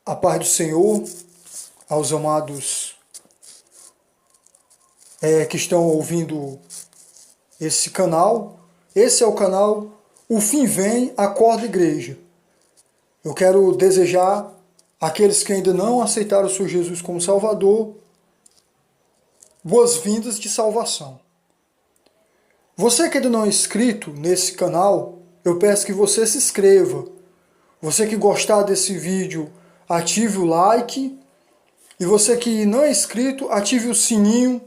A paz do Senhor, aos amados que estão ouvindo esse canal. Esse é o canal O Fim Vem, Acorda Igreja. Eu quero desejar àqueles que ainda não aceitaram o Senhor Jesus como Salvador, boas-vindas de salvação. Você que ainda não é inscrito nesse canal, eu peço que você se inscreva. Você que gostar desse vídeo, ative o like. E você que não é inscrito, ative o sininho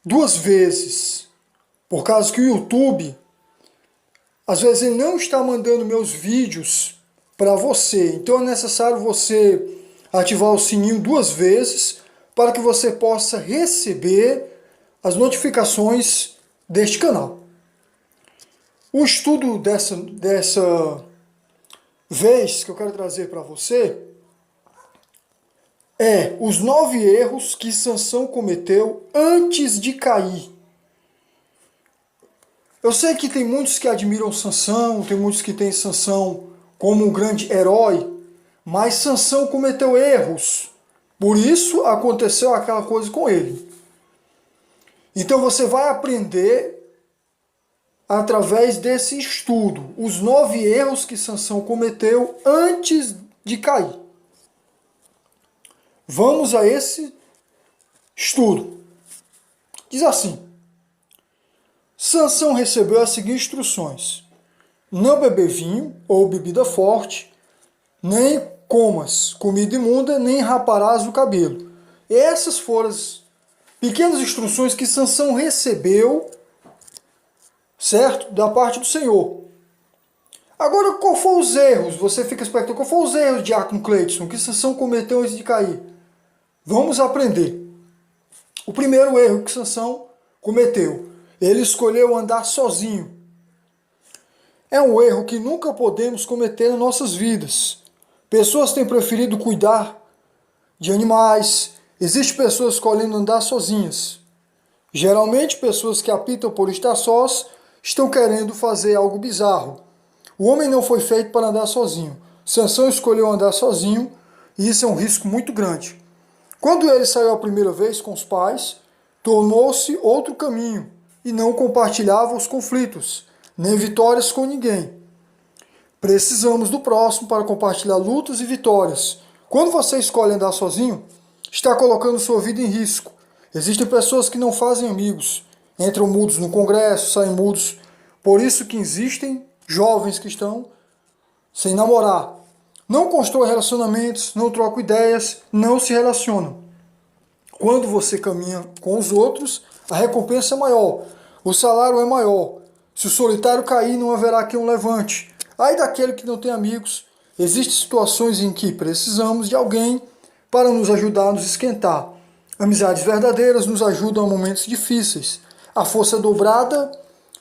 2 vezes. Por causa que o YouTube, às vezes ele não está mandando meus vídeos para você. Então é necessário você ativar o sininho 2 vezes para que você possa receber as notificações deste canal. O estudo dessa vez que eu quero trazer para você é os 9 erros que Sansão cometeu antes de cair. Eu sei que tem muitos que admiram Sansão, tem muitos que têm Sansão como um grande herói, mas Sansão cometeu erros. Por isso aconteceu aquela coisa com ele. Então você vai aprender através desse estudo os 9 erros que Sansão cometeu antes de cair. Vamos a esse estudo. Diz assim: Sansão recebeu as seguintes instruções: não beber vinho ou bebida forte, nem comas comida imunda, nem raparás o cabelo. Essas foram as pequenas instruções que Sansão recebeu, certo? Da parte do Senhor. Agora, qual foram os erros? Você fica expectando, qual foram os erros de Diácono Cleidson que Sansão cometeu antes de cair? Vamos aprender. O primeiro erro que Sansão cometeu: ele escolheu andar sozinho. É um erro que nunca podemos cometer nas nossas vidas. Pessoas têm preferido cuidar de animais. Existem pessoas escolhendo andar sozinhas. Geralmente, pessoas que apitam por estar sós estão querendo fazer algo bizarro. O homem não foi feito para andar sozinho. Sansão escolheu andar sozinho e isso é um risco muito grande. Quando ele saiu a primeira vez com os pais, tornou-se outro caminho e não compartilhava os conflitos, nem vitórias com ninguém. Precisamos do próximo para compartilhar lutas e vitórias. Quando você escolhe andar sozinho, está colocando sua vida em risco. Existem pessoas que não fazem amigos, entram mudos no congresso, saem mudos. Por isso que existem jovens que estão sem namorar. Não constroem relacionamentos, não trocam ideias, não se relacionam. Quando você caminha com os outros, a recompensa é maior, o salário é maior. Se o solitário cair, não haverá quem o levante. Ai daquele que não tem amigos. Existem situações em que precisamos de alguém para nos ajudar a nos esquentar. Amizades verdadeiras nos ajudam a momentos difíceis. A força é dobrada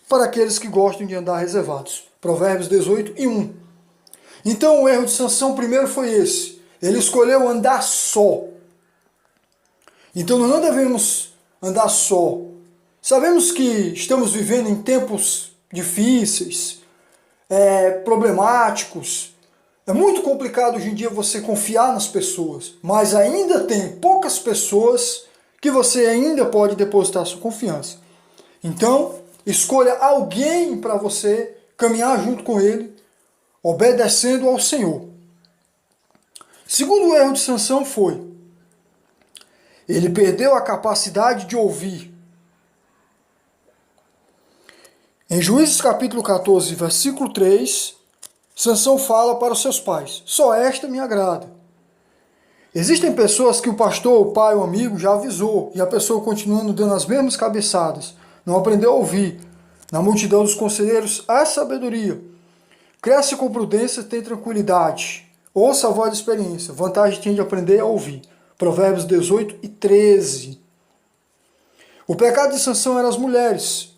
para aqueles que gostam de andar reservados. Provérbios 18:1. Então o erro de Sansão primeiro foi esse. Ele escolheu andar só. Então nós não devemos andar só. Sabemos que estamos vivendo em tempos difíceis, problemáticos. É muito complicado hoje em dia você confiar nas pessoas, mas ainda tem poucas pessoas que você ainda pode depositar sua confiança. Então, escolha alguém para você caminhar junto com ele, obedecendo ao Senhor. Segundo erro de Sansão foi: ele perdeu a capacidade de ouvir. Em Juízes capítulo 14, versículo 3, Sansão fala para os seus pais: só esta me agrada. Existem pessoas que o pastor, o pai, o amigo já avisou, e a pessoa continuando dando as mesmas cabeçadas, não aprendeu a ouvir. Na multidão dos conselheiros há sabedoria. Cresce com prudência, tem tranquilidade. Ouça a voz da experiência. Vantagem tem de aprender a ouvir. Provérbios 18:13. O pecado de Sansão era as mulheres.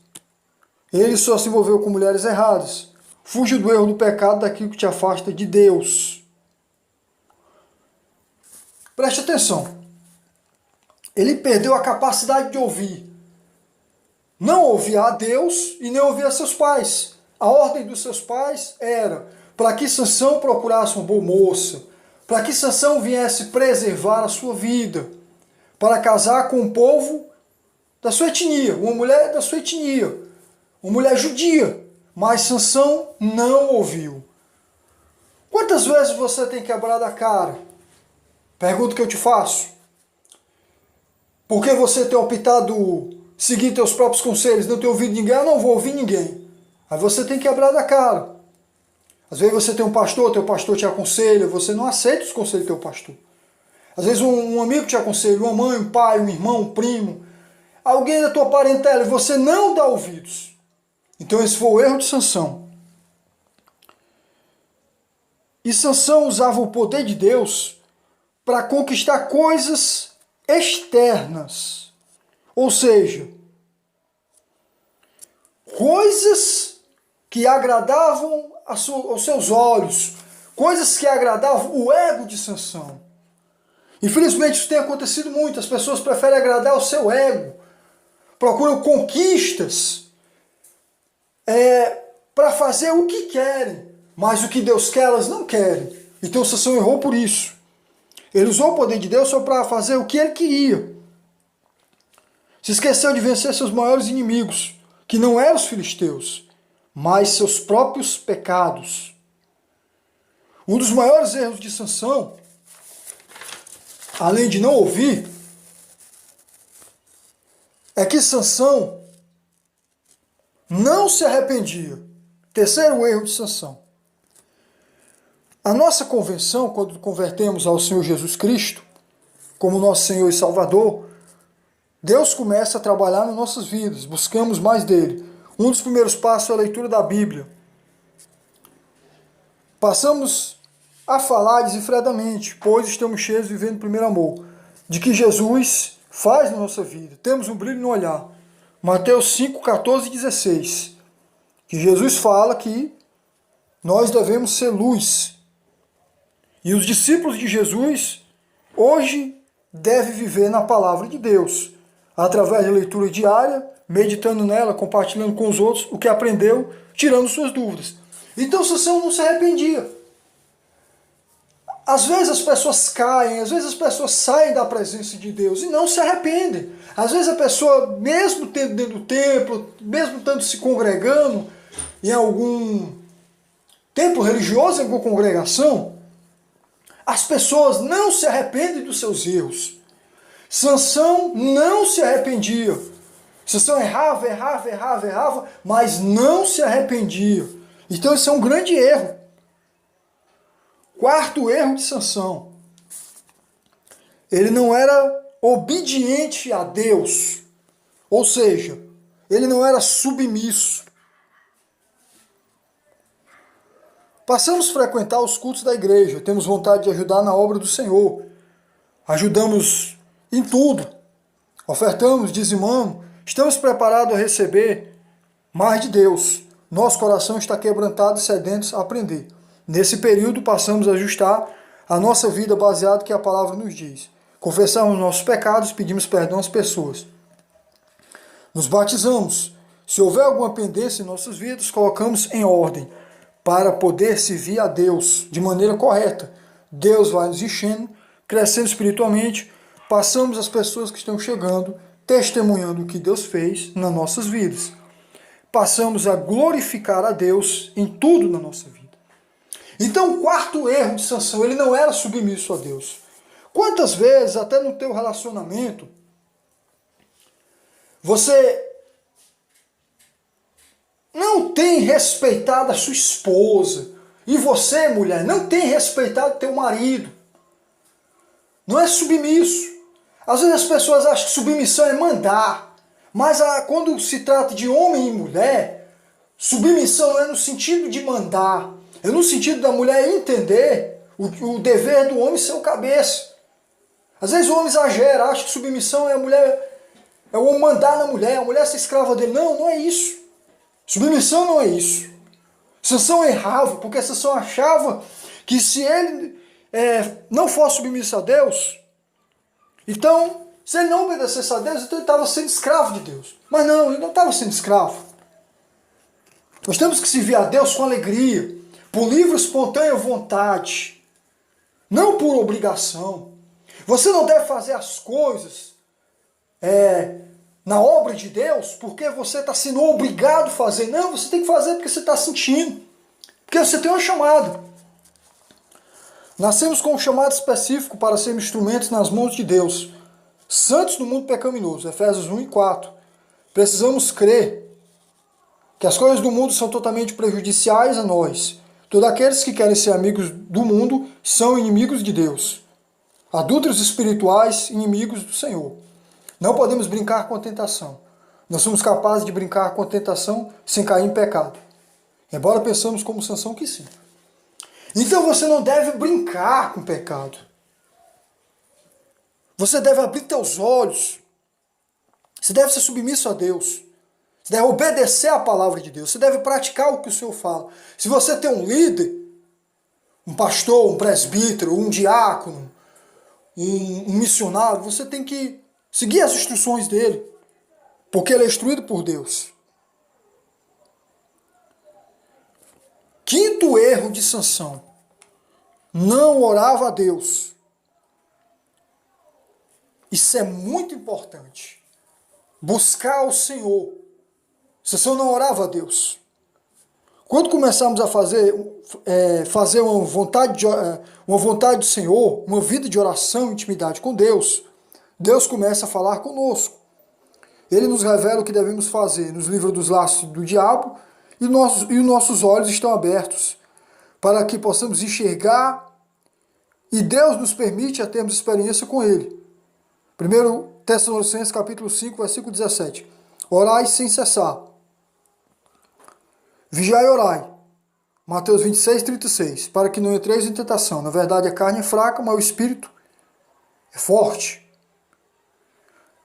Ele só se envolveu com mulheres erradas. Fuja do erro do pecado, daquilo que te afasta de Deus. Preste atenção. Ele perdeu a capacidade de ouvir. Não ouvia a Deus e nem ouvia a seus pais. A ordem dos seus pais era para que Sansão procurasse uma boa moça, para que Sansão viesse preservar a sua vida, para casar com um povo da sua etnia, uma mulher da sua etnia, uma mulher judia. Mas Sansão não ouviu. Quantas vezes você tem quebrado a cara? Pergunta que eu te faço. Porque você tem optado seguir teus próprios conselhos, não tem ouvido ninguém, eu não vou ouvir ninguém. Aí você tem quebrado a cara. Às vezes você tem um pastor, teu pastor te aconselha, você não aceita os conselhos do teu pastor. Às vezes um amigo te aconselha, uma mãe, um pai, um irmão, um primo, alguém da tua parentela, e você não dá ouvidos. Então esse foi o erro de Sansão. E Sansão usava o poder de Deus para conquistar coisas externas. Ou seja, coisas que agradavam aos seus olhos, coisas que agradavam o ego de Sansão. Infelizmente isso tem acontecido muito, as pessoas preferem agradar o seu ego, procuram conquistas para fazer o que querem, mas o que Deus quer elas não querem. Então Sansão errou por isso. Ele usou o poder de Deus só para fazer o que ele queria. Se esqueceu de vencer seus maiores inimigos, que não eram os filisteus, mas seus próprios pecados. Um dos maiores erros de Sansão, além de não ouvir, é que Sansão não se arrependia. Terceiro erro de Sansão. A nossa conversão, quando convertemos ao Senhor Jesus Cristo, como nosso Senhor e Salvador, Deus começa a trabalhar nas nossas vidas, buscamos mais dele. Um dos primeiros passos é a leitura da Bíblia. Passamos a falar desenfreadamente, pois estamos cheios vivendo o primeiro amor, de que Jesus faz na nossa vida. Temos um brilho no olhar. Mateus 5, 14 e 16. Que Jesus fala que nós devemos ser luz. E os discípulos de Jesus hoje devem viver na palavra de Deus, através da leitura diária, meditando nela, compartilhando com os outros o que aprendeu, tirando suas dúvidas. Então Sansão não se arrependia. Às vezes as pessoas caem, às vezes as pessoas saem da presença de Deus e não se arrependem. Às vezes a pessoa, mesmo tendo dentro do templo, mesmo estando se congregando em algum templo religioso, em alguma congregação, as pessoas não se arrependem dos seus erros. Sansão não se arrependia. Sansão errava, mas não se arrependia. Então isso é um grande erro. Quarto erro de Sansão. Ele não era obediente a Deus. Ou seja, ele não era submisso. Passamos a frequentar os cultos da igreja, temos vontade de ajudar na obra do Senhor. Ajudamos em tudo. Ofertamos, dizimamos, estamos preparados a receber mais de Deus. Nosso coração está quebrantado e sedentos a aprender. Nesse período passamos a ajustar a nossa vida baseado no que a palavra nos diz. Confessamos nossos pecados, pedimos perdão às pessoas. Nos batizamos. Se houver alguma pendência em nossas vidas, colocamos em ordem para poder servir a Deus de maneira correta. Deus vai nos enchendo, crescendo espiritualmente, passamos as pessoas que estão chegando, testemunhando o que Deus fez nas nossas vidas. Passamos a glorificar a Deus em tudo na nossa vida. Então o quarto erro de Sansão, ele não era submisso a Deus. Quantas vezes, até no teu relacionamento, você não tem respeitado a sua esposa, e você, mulher, não tem respeitado teu marido. Não é submisso. Às vezes as pessoas acham que submissão é mandar, mas quando se trata de homem e mulher, submissão não é no sentido de mandar, é no sentido da mulher entender o dever do homem ser o cabeça. Às vezes o homem exagera, acha que submissão é a mulher, é o homem mandar na mulher, a mulher ser escrava dele. Não, não é isso. Submissão não é isso. Sansão errava, porque Sansão achava que se ele não fosse submisso a Deus, então, se ele não obedecesse a Deus, então ele estava sendo escravo de Deus. Mas não, ele não estava sendo escravo. Nós temos que servir a Deus com alegria, por livre e espontânea vontade. não por obrigação. Você não deve fazer as coisas na obra de Deus porque você está sendo obrigado a fazer. Não, você tem que fazer porque você está sentindo. Porque você tem uma chamada. Nascemos com um chamado específico para sermos instrumentos nas mãos de Deus, santos no mundo pecaminoso, Efésios 1 e 4. Precisamos crer que as coisas do mundo são totalmente prejudiciais a nós. Todos aqueles que querem ser amigos do mundo são inimigos de Deus. Adúlteros espirituais, inimigos do Senhor. Não podemos brincar com a tentação. Nós somos capazes de brincar com a tentação sem cair em pecado. Embora pensamos como Sansão que sim. Então você não deve brincar com o pecado. Você deve abrir teus olhos. Você deve ser submisso a Deus. Você deve obedecer à palavra de Deus. Você deve praticar o que o Senhor fala. Se você tem um líder, um pastor, um presbítero, um diácono, um missionário, você tem que seguir as instruções dele. Porque ele é instruído por Deus. Quinto erro de Sansão. Não orava a Deus. Isso é muito importante. Buscar o Senhor. Sansão não orava a Deus. Quando começarmos a fazer uma vontade do Senhor, uma vida de oração, intimidade com Deus, Deus começa a falar conosco. Ele nos revela o que devemos fazer, nos livra dos laços do diabo e os nossos olhos estão abertos para que possamos enxergar e Deus nos permite a termos experiência com Ele. 1 Tessalonicenses capítulo 5, versículo 17. Orai sem cessar. Vigiai e orai. Mateus 26, 36. Para que não entreis em tentação. Na verdade a carne é fraca, mas o espírito é forte.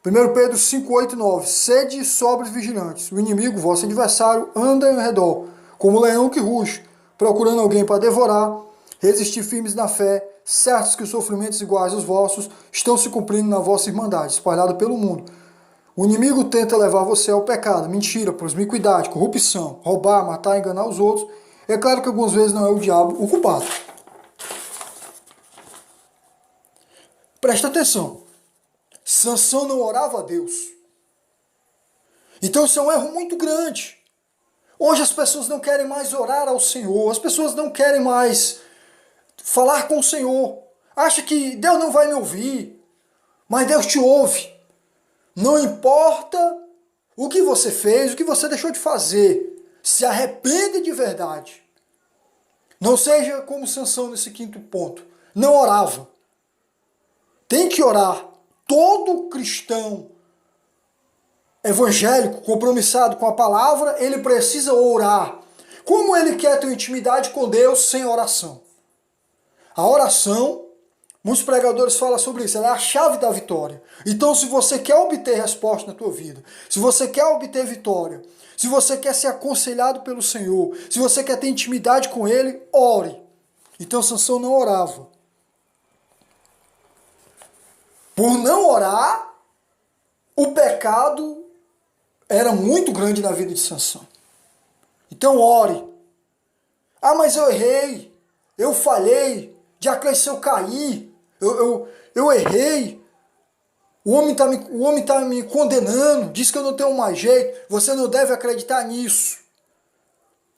1 Pedro 5, 8 e 9. Sede sóbrios e vigilantes. O inimigo, vosso adversário, anda ao redor, como um leão que ruge, procurando alguém para devorar. Resistir firmes na fé, certos que os sofrimentos iguais aos vossos estão se cumprindo na vossa irmandade, espalhada pelo mundo. O inimigo tenta levar você ao pecado, mentira, promiscuidade, corrupção, roubar, matar, enganar os outros. É claro que algumas vezes não é o diabo o culpado. Presta atenção. Sansão não orava a Deus. Então isso é um erro muito grande. Hoje as pessoas não querem mais orar ao Senhor, as pessoas não querem mais falar com o Senhor. Acha que Deus não vai me ouvir, mas Deus te ouve. Não importa o que você fez, o que você deixou de fazer, se arrepende de verdade. Não seja como Sansão nesse quinto ponto. Não orava. Tem que orar. Todo cristão evangélico, compromissado com a palavra, ele precisa orar. Como ele quer ter intimidade com Deus sem oração? A oração, muitos pregadores falam sobre isso, ela é a chave da vitória. Então, se você quer obter resposta na tua vida, se você quer obter vitória, se você quer ser aconselhado pelo Senhor, se você quer ter intimidade com Ele, ore. Então, Sansão não orava. Por não orar, o pecado era muito grande na vida de Sansão. Então ore. Ah, mas eu errei, eu falhei, já cresceu, eu caí, eu errei. O homem tá me condenando, diz que eu não tenho mais jeito. Você não deve acreditar nisso.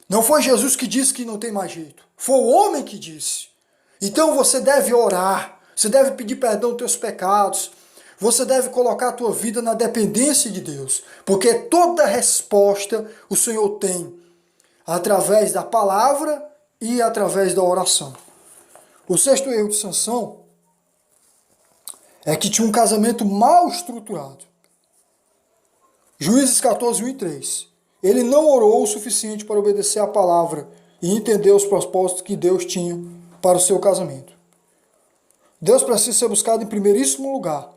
Não foi Jesus que disse que não tem mais jeito. Foi o homem que disse. Então você deve orar. Você deve pedir perdão dos teus pecados. Você deve colocar a tua vida na dependência de Deus. Porque toda resposta o Senhor tem. Através da palavra e através da oração. O sexto erro de Sansão é que tinha um casamento mal estruturado. Juízes 14, 1 e 3. Ele não orou o suficiente para obedecer à palavra e entender os propósitos que Deus tinha para o seu casamento. Deus precisa ser buscado em primeiríssimo lugar,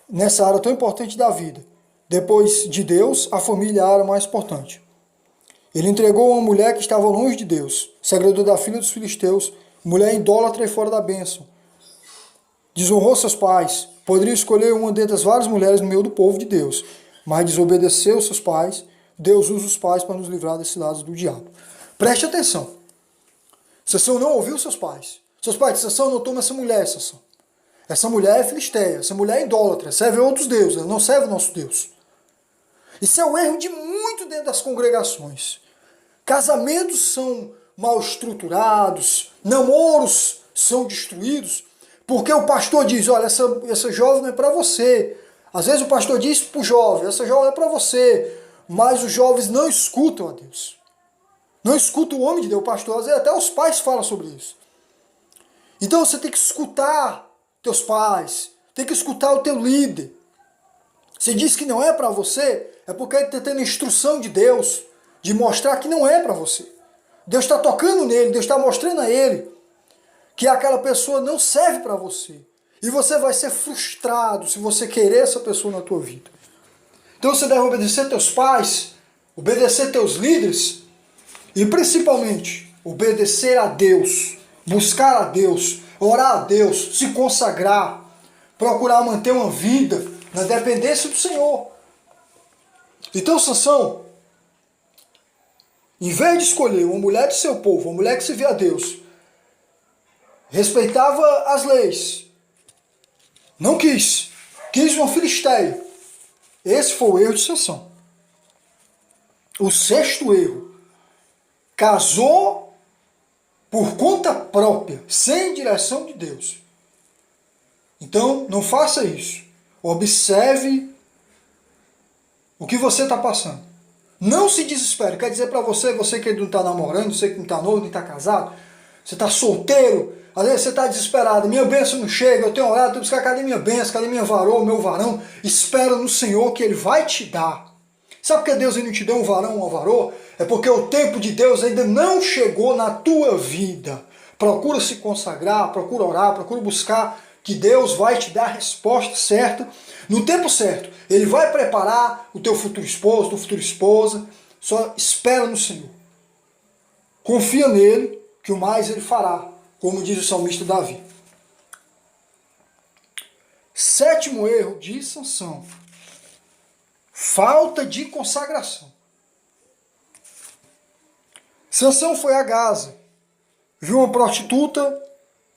nessa área tão importante da vida. Depois de Deus, a família é a área mais importante. Ele entregou uma mulher que estava longe de Deus, se agradou da filha dos filisteus, mulher idólatra e fora da bênção. Desonrou seus pais, poderia escolher uma dentre as várias mulheres no meio do povo de Deus, mas desobedeceu seus pais. Deus usa os pais para nos livrar desse lado do diabo. Preste atenção. Sansão não ouviu seus pais. Seus pais disseram, Sansão, não toma essa mulher, Sansão. Essa mulher é filisteia, essa mulher é idólatra, serve a outros deuses, ela não serve o nosso Deus. Isso é o erro de muito dentro das congregações. Casamentos são mal estruturados, namoros são destruídos, porque o pastor diz, olha, essa jovem não é para você. Às vezes o pastor diz para o jovem, essa jovem é para você, mas os jovens não escutam a Deus. Não escutam o homem de Deus, o pastor, às vezes até os pais falam sobre isso. Então você tem que escutar teus pais, tem que escutar o teu líder. Você diz que não é para você, é porque ele está tendo instrução de Deus, de mostrar que não é para você. Deus está tocando nele, Deus está mostrando a ele que aquela pessoa não serve para você. E você vai ser frustrado se você querer essa pessoa na tua vida. Então você deve obedecer teus pais, obedecer teus líderes e principalmente obedecer a Deus, buscar a Deus, orar a Deus, se consagrar, procurar manter uma vida na dependência do Senhor. Então Sansão, em vez de escolher uma mulher de seu povo, uma mulher que servia a Deus, respeitava as leis, não quis uma filisteia. Esse foi o erro de Sansão. O sexto erro, casou por conta própria, sem direção de Deus. Então, não faça isso. Observe o que você está passando. Não se desespere. Quer dizer para você que não está namorando, você que não está noivo, nem está casado, você está solteiro, às vezes você está desesperado, minha bênção não chega, eu tenho orado, tenho que buscar, cadê minha bênção, cadê minha varoa, meu varão? Espera no Senhor que Ele vai te dar. Sabe por que Deus ainda não te deu um varão ou uma varoa? É porque o tempo de Deus ainda não chegou na tua vida. Procura se consagrar, procura orar, procura buscar, que Deus vai te dar a resposta certa, no tempo certo. Ele vai preparar o teu futuro esposo, tua futura esposa. Só espera no Senhor. Confia nele, que o mais ele fará, como diz o salmista Davi. Sétimo erro de Sansão: falta de consagração. Sansão foi a Gaza, viu uma prostituta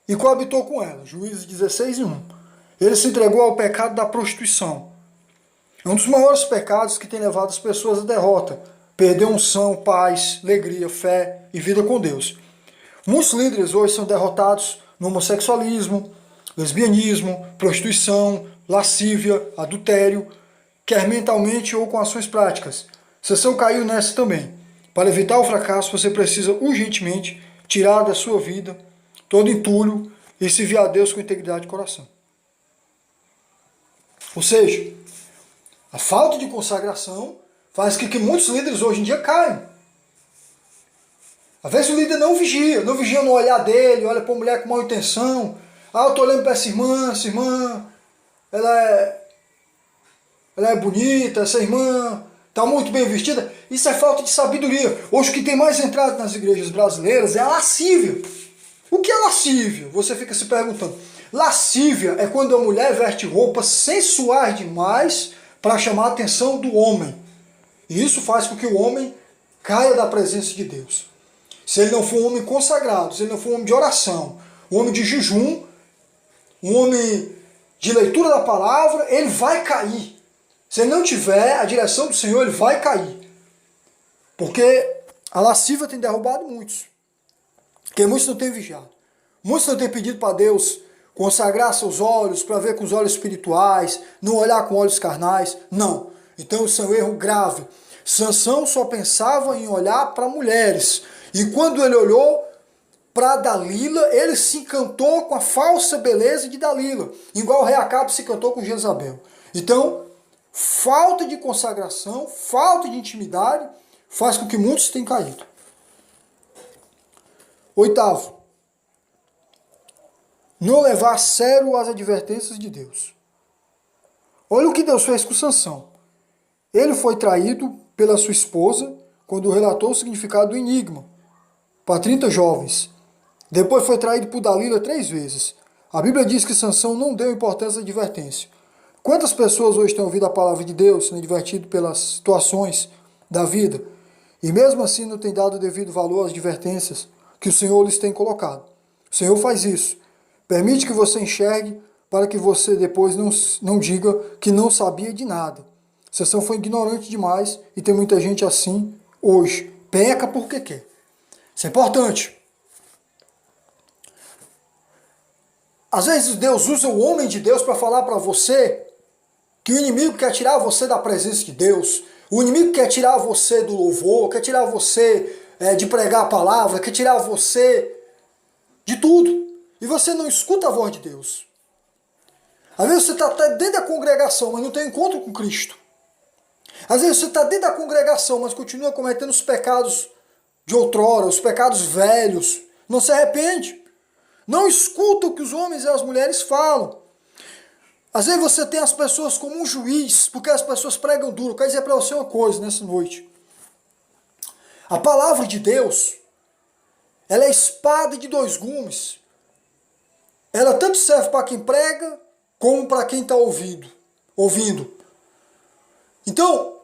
e coabitou com ela. Juízes 16:1. Ele se entregou ao pecado da prostituição. É um dos maiores pecados que tem levado as pessoas à derrota. Perder unção, paz, alegria, fé e vida com Deus. Muitos líderes hoje são derrotados no homossexualismo, lesbianismo, prostituição, lascívia, adultério, quer mentalmente ou com ações práticas. Sansão caiu nessa também. Para evitar o fracasso, você precisa urgentemente tirar da sua vida todo entulho e servir a Deus com integridade de coração. Ou seja, a falta de consagração faz com que muitos líderes hoje em dia caiam. Às vezes o líder não vigia no olhar dele, olha para a mulher com má intenção. Ah, eu estou olhando para essa irmã, ela é bonita, essa irmã está muito bem vestida. Isso é falta de sabedoria. Hoje o que tem mais entrado nas igrejas brasileiras é a lascívia. O que é lascívia? Você fica se perguntando. Lascívia é quando a mulher veste roupas sensuais demais para chamar a atenção do homem. E isso faz com que o homem caia da presença de Deus. Se ele não for um homem consagrado, se ele não for um homem de oração, um homem de jejum, um homem de leitura da palavra, ele vai cair. Se ele não tiver a direção do Senhor, ele vai cair. Porque a lascívia tem derrubado muitos. Porque muitos não têm vigiado. Muitos não têm pedido para Deus consagrar seus olhos para ver com os olhos espirituais, não olhar com olhos carnais. Não. Então isso é um erro grave. Sansão só pensava em olhar para mulheres. E quando ele olhou para Dalila, ele se encantou com a falsa beleza de Dalila. Igual o rei Acabe se encantou com Jezabel. Então, falta de consagração, falta de intimidade, faz com que muitos tenham caído. Oitavo, não levar a sério as advertências de Deus. Olha o que Deus fez com Sansão. Ele foi traído pela sua esposa quando relatou o significado do enigma para 30 jovens. Depois foi traído por Dalila 3 vezes. A Bíblia diz que Sansão não deu importância à advertência. Quantas pessoas hoje têm ouvido a palavra de Deus, sendo advertido pelas situações da vida, e mesmo assim não têm dado o devido valor às advertências que o Senhor lhes tem colocado? O Senhor faz isso. Permite que você enxergue para que você depois não diga que não sabia de nada. Sansão foi ignorante demais e tem muita gente assim hoje. Peca porque quer. Isso é importante. Às vezes Deus usa o homem de Deus para falar para você que o inimigo quer tirar você da presença de Deus. O inimigo quer tirar você do louvor, quer tirar você de pregar a palavra, quer tirar você de tudo. E você não escuta a voz de Deus. Às vezes você está até dentro da congregação, mas não tem encontro com Cristo. Às vezes você está dentro da congregação, mas continua cometendo os pecados de outrora, os pecados velhos. Não se arrepende. Não escuta o que os homens e as mulheres falam. Às vezes você tem as pessoas como um juiz, porque as pessoas pregam duro. Eu quero dizer para você uma coisa nessa noite. A palavra de Deus, ela é espada de dois gumes. Ela tanto serve para quem prega, como para quem está ouvindo. Então,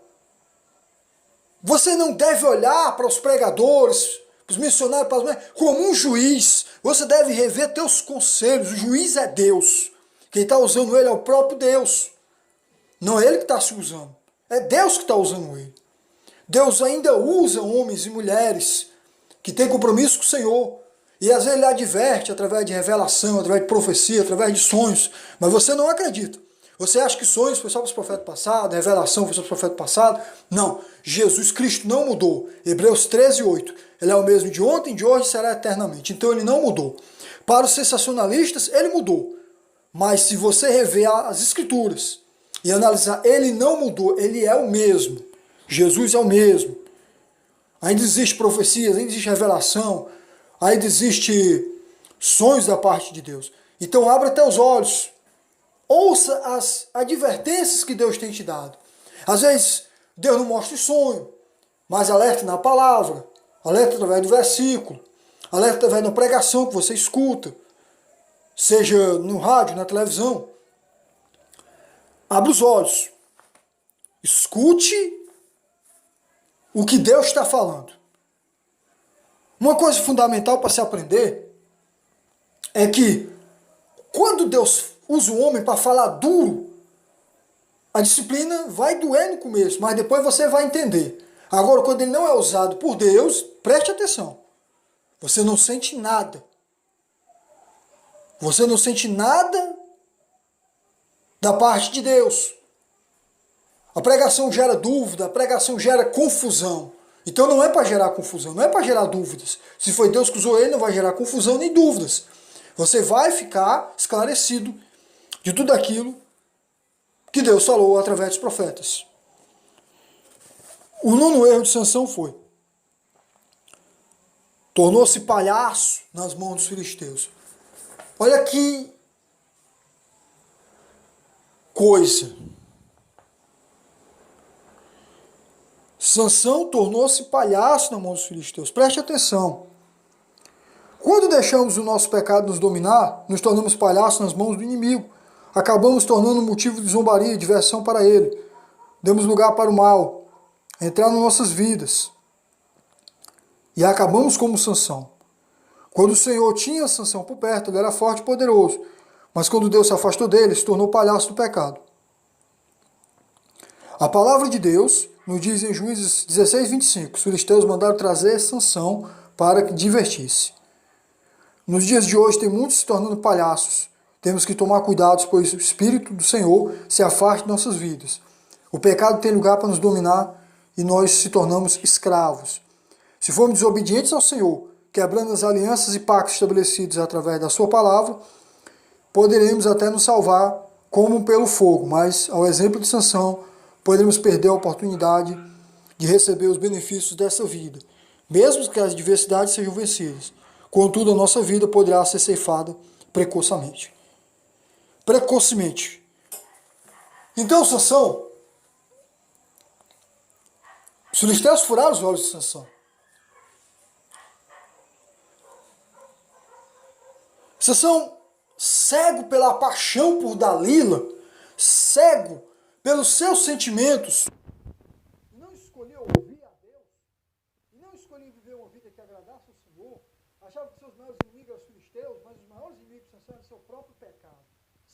você não deve olhar para os pregadores, para os missionários, para as mulheres, como um juiz. Você deve rever teus conselhos. O juiz é Deus. Quem está usando ele é o próprio Deus. Não é ele que está se usando. É Deus que está usando ele. Deus ainda usa homens e mulheres que têm compromisso com o Senhor. E às vezes ele adverte através de revelação, através de profecia, através de sonhos. Mas você não acredita. Você acha que sonhos foi só para os profetas passados, revelação foi só para os profetas passados? Não. Jesus Cristo não mudou. Hebreus 13:8. Ele é o mesmo de ontem, de hoje e será eternamente. Então ele não mudou. Para os sensacionalistas, ele mudou. Mas se você rever as escrituras e analisar, ele não mudou, ele é o mesmo. Jesus é o mesmo. Ainda existe profecias, ainda existe revelação, ainda existe sonhos da parte de Deus. Então abra até os olhos. Ouça as advertências que Deus tem te dado. Às vezes Deus não mostra o sonho, mas alerta na palavra, alerta através do versículo, alerta através da pregação que você escuta, seja no rádio, na televisão. Abra os olhos. Escute o que Deus está falando. Uma coisa fundamental para se aprender é que quando Deus usa o homem para falar duro, a disciplina vai doer no começo, mas depois você vai entender. Agora, quando ele não é usado por Deus, preste atenção. Você não sente nada. Você não sente nada da parte de Deus. A pregação gera dúvida, a pregação gera confusão. Então não é para gerar confusão, não é para gerar dúvidas. Se foi Deus que usou ele, não vai gerar confusão nem dúvidas. Você vai ficar esclarecido de tudo aquilo que Deus falou através dos profetas. O nono erro de Sansão foi: tornou-se palhaço nas mãos dos filisteus. Olha que coisa. Sansão tornou-se palhaço nas mãos dos filisteus. Preste atenção. Quando deixamos o nosso pecado nos dominar, nos tornamos palhaços nas mãos do inimigo. Acabamos tornando motivo de zombaria e diversão para ele. Demos lugar para o mal entrar nas nossas vidas. E acabamos como Sansão. Quando o Senhor tinha Sansão por perto, ele era forte e poderoso. Mas quando Deus se afastou dele, se tornou palhaço do pecado. A palavra de Deus nos diz em Juízes 16:25, os filisteus mandaram trazer Sansão para que divertisse. Nos dias de hoje tem muitos se tornando palhaços. Temos que tomar cuidado, pois o Espírito do Senhor se afaste de nossas vidas. O pecado tem lugar para nos dominar e nós se tornamos escravos. Se formos desobedientes ao Senhor, quebrando as alianças e pactos estabelecidos através da sua palavra, poderemos até nos salvar como pelo fogo, mas, ao exemplo de Sansão, poderemos perder a oportunidade de receber os benefícios dessa vida, mesmo que as adversidades sejam vencidas. Contudo, a nossa vida poderá ser ceifada precocemente. Então, Sansão, os filisteus furaram os olhos de Sansão. Sansão, cego pela paixão por Dalila, cego pelos seus sentimentos, não escolheu ouvir a Deus, e não escolheu viver uma vida que agradasse ao Senhor, achava que seus maiores inimigos eram os filisteus,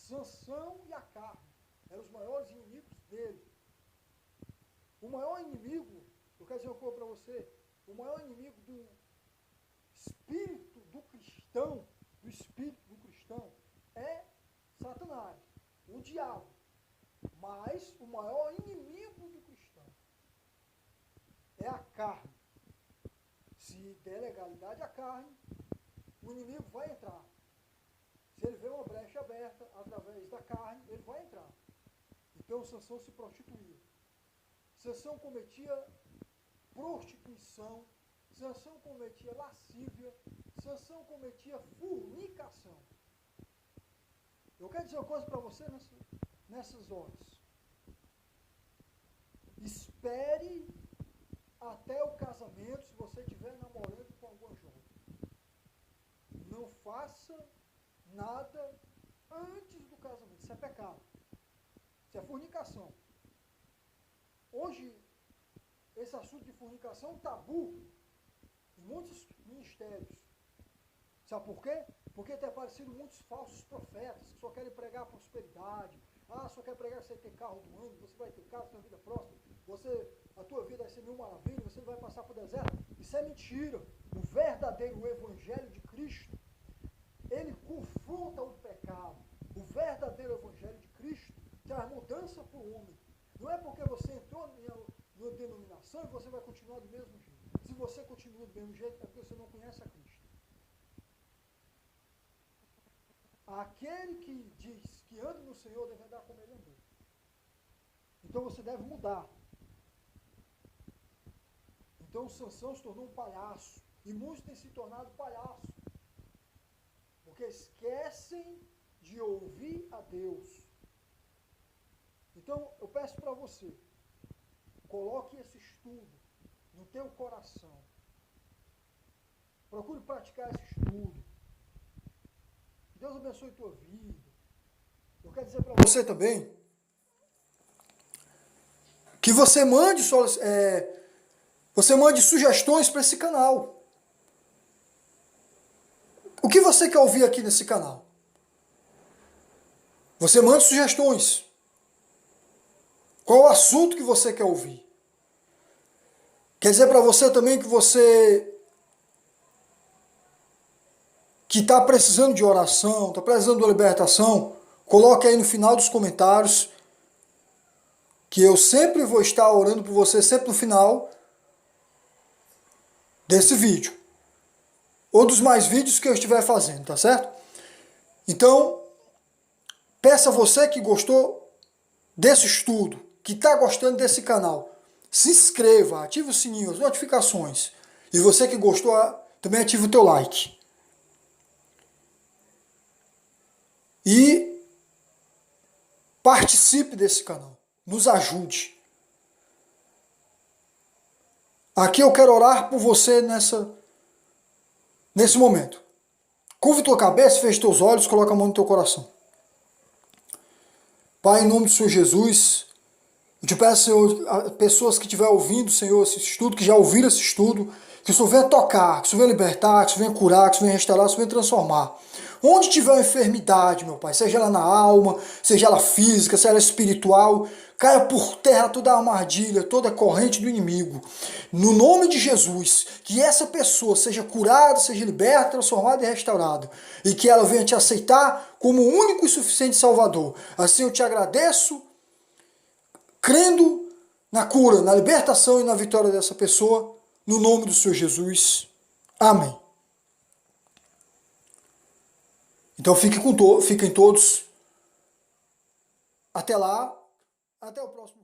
Sansão e a carne eram os maiores inimigos dele. O maior inimigo, eu quero dizer uma coisa para você, o maior inimigo do espírito do cristão, é Satanás, o diabo. Mas o maior inimigo do cristão é a carne. Se der legalidade à carne, o inimigo vai entrar. Se ele vê uma brecha aberta através da carne, ele vai entrar. Então Sansão se prostituía. Sansão cometia prostituição. Sansão cometia lascívia. Sansão cometia fornicação. Eu quero dizer uma coisa para você nessas horas. Espere até o casamento se você estiver namorando com alguma jovem. Não faça nada antes do casamento. Isso é pecado. Isso é fornicação. Hoje, esse assunto de fornicação é um tabu em muitos ministérios. Sabe por quê? Porque tem aparecido muitos falsos profetas que só querem pregar prosperidade. Só quer pregar que você tem carro do ano, você vai ter casa, sua vida próspera, a tua vida vai ser mil maravilhas, você vai passar por deserto. Isso é mentira. O verdadeiro evangelho de Cristo, ele confronta o pecado. O verdadeiro evangelho de Cristo traz mudança para o homem. Não é porque você entrou numa denominação e você vai continuar do mesmo jeito. Se você continua do mesmo jeito, é porque você não conhece a Cristo. Aquele que diz que anda no Senhor deve andar como ele andou. Então você deve mudar. Então Sansão se tornou um palhaço. E muitos têm se tornado palhaços. Porque esquecem de ouvir a Deus. Então eu peço para você, coloque esse estudo no teu coração. Procure praticar esse estudo. Deus abençoe a tua vida. Eu quero dizer para você também que você mande sugestões para esse canal. O que você quer ouvir aqui nesse canal? Você mande sugestões. Qual o assunto que você quer ouvir? Quer dizer para você também que você que está precisando de oração, está precisando de libertação, coloque aí no final dos comentários, que eu sempre vou estar orando por você, sempre no final desse vídeo, ou dos mais vídeos que eu estiver fazendo, tá certo? Então, peça a você que gostou desse estudo, que está gostando desse canal, se inscreva, ative o sininho, as notificações, e você que gostou, também ative o teu like. E participe desse canal, nos ajude. Aqui eu quero orar por você nesse momento. Curva tua cabeça, feche teus olhos, coloca a mão no teu coração. Pai, em nome do Senhor Jesus, eu te peço, Senhor, a pessoas que estiverem ouvindo, Senhor, esse estudo, que já ouviram esse estudo, que o Senhor venha tocar, que o Senhor venha libertar, que o Senhor venha curar, que o Senhor venha restaurar, que o Senhor venha transformar. Onde tiver uma enfermidade, meu Pai, seja ela na alma, seja ela física, seja ela espiritual, caia por terra toda a armadilha, toda a corrente do inimigo. No nome de Jesus, que essa pessoa seja curada, seja liberta, transformada e restaurada. E que ela venha te aceitar como o único e suficiente Salvador. Assim eu te agradeço, crendo na cura, na libertação e na vitória dessa pessoa, no nome do Senhor Jesus. Amém. Então fiquem todos. Até lá. Até o próximo vídeo.